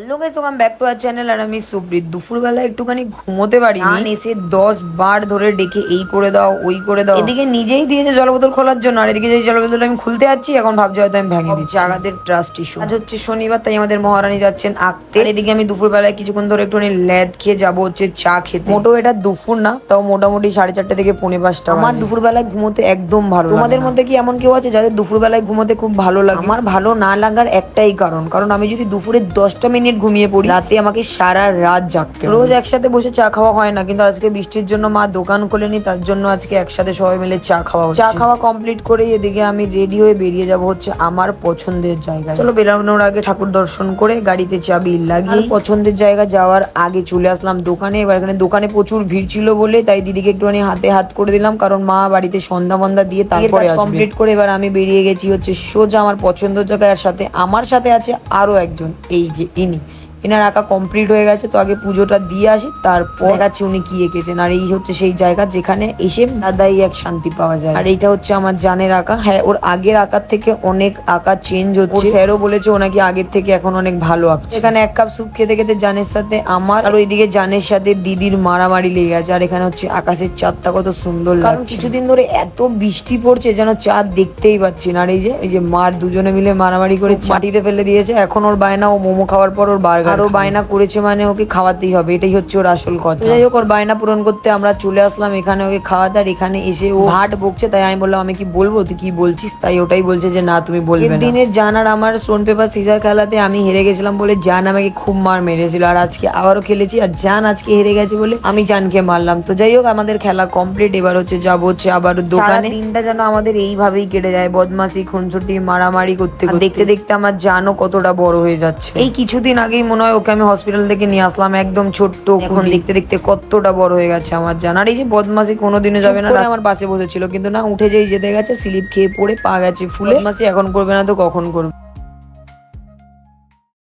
Hello guys, welcome back to our channel. আর আমি সুপ্রিত। দুপুরবেলা একটুখানি ঘুমোতে পারিনি, এসে 10 বার ধরে ডেকে এই করে দাও ওই করে দাও। এদিকে নিজেই দিয়েছে জল বোতল খোলার জন্য, আর এদিকে যে জল বোতল আমি খুলতে যাচ্ছি এখন ভাবছি হয়তো আমি ভেঙে দিচ্ছি। জাগাদের ট্রাস্ট ইস্যু। আজ হচ্ছে শনিবার, তাই আমাদের মহারানী যাচ্ছেন আঁকতে। আর এদিকে আমি দুপুরবেলায় কিছুক্ষণ ধরে একটুখানি ল্যাদ খেয়ে যাবো হচ্ছে চা খেতে। মোটো এটা দুপুর না, তাও মোটামুটি 4:30 থেকে 4:45। আমার দুপুরবেলায় ঘুমোতে একদম ভালো। তোমাদের মধ্যে কি এমন কেউ আছে যাদের দুপুরবেলায় ঘুমোতে খুব ভালো লাগে? আমার ভালো না লাগার একটাই কারণ আমি যদি দুপুরে 10টা মিনিট ঘুমিয়ে পড়ি, রাতে আমাকে সারা রাত জাগতে হয়। রোজ একসাথে বসে চা খাওয়া হয় না, কিন্তু আজকে বৃষ্টির জন্য মা দোকান খোলেনি, তার জন্য আজকে একসাথে সবাই মিলে চা খাওয়া হচ্ছে। চা খাওয়া কমপ্লিট করে এদিকে আমি রেডি হয়ে বেরিয়ে যাব হচ্ছে আমার পছন্দের জায়গায়। চলো, বেরানোর আগে ঠাকুর দর্শন করে গাড়িতে চাবি লাগিয়ে পছন্দের জায়গা যাওয়ার আগে চলে আসলাম দোকানে। এবার এখানে দোকানে প্রচুর ভিড় ছিল বলে তাই দিদিকে একটুখানি হাতে হাত করে দিলাম, কারণ মা বাড়িতে সন্ধ্যা মন্দা দিয়ে তারপরে কমপ্লিট করে এবার আমি বেরিয়ে গেছি হচ্ছে সোজা আমার পছন্দের জায়গায়। আর সাথে আমার সাথে আছে আরো একজন, এই যে ইনি। এনার আঁকা কমপ্লিট হয়ে গেছে, তো আগে পুজোটা দিয়ে আসি, তারপর দেখাচ্ছি উনি কি এঁকেছেন। আর এই হচ্ছে সেই জায়গা যেখানে এসে দাদাই এক শান্তি পাওয়া যায়। আর এইটা হচ্ছে আমার জানের আঁকা। হ্যাঁ, ওর আগের আঁকার থেকে অনেক আঁকা চেঞ্জ হচ্ছে। স্যারও বলেছে ও নাকি আগের থেকে এখন অনেক ভালো আঁকছে। এখানে 1 কাপ স্যুপ খেতে খেতে জানের সাথে আমার, আর ওইদিকে জানের সাথে দিদির মারামারি লেগে গেছে। আর এখানে হচ্ছে আকাশের চাঁদটা কত সুন্দর লাগছে, কারণ কিছুদিন ধরে এত বৃষ্টি পড়ছে যেন চাঁদ দেখতেই পাচ্ছি না। আর এই যে মার দুজনে মিলে মারামারি করে মাটিতে ফেলে দিয়েছে। এখন ওর বায়না, ও মোমো খাওয়ার পর ওর বার্গার আরো বায়না করেছে, মানে ওকে খাওয়াতেই হবে, এটাই হচ্ছে ওর আসল কথা। যাই হোক, ওর বায়না পূরণ করতে আমরা চলে আসলাম এখানে ওকে খাওয়াতে। আর এখানে এসে ও হাট বকছে, তাই আমি বললাম আমি কি বলবো, তুই কি বলছিস? তাই ওটাই বলছে যে না তুমি বলবে না। দিনের জান আর আমার স্টোন পেপার সিজার খেলাতে আমি হেরে গেছিলাম বলে জান আমাকে খুব মার মেরেছিল, আর আজকে আবারও খেলেছি আর জান আজকে হেরে গেছে বলে আমি জানকে মারলাম। তো যাই হোক, আমাদের খেলা কমপ্লিট। এবার হচ্ছে যাবো হচ্ছে আবার দোকানে। দিনটা যেন আমাদের এইভাবেই কেটে যায়, বদমাশি খুনসুটি মারামারি করতে করতে। দেখতে দেখতে আমার জানও কতটা বড় হয়ে যাচ্ছে। এই কিছুদিন আগেই মনে হয় ওকে আমি হসপিটাল থেকে নিয়ে আসলাম, একদম ছোট্ট। এখন দেখতে দেখতে কতটা বড় হয়ে গেছে আমার জান। আর এই যে বদমাশি কোনোদিনও যাবে না, আমার পাশে বসেছিল কিন্তু না, উঠে যেই যেতে গেছে স্লিপ খেয়ে পড়ে পা গেছে ফুলে। বদমাশি এখন করবে না তো কখন করবে?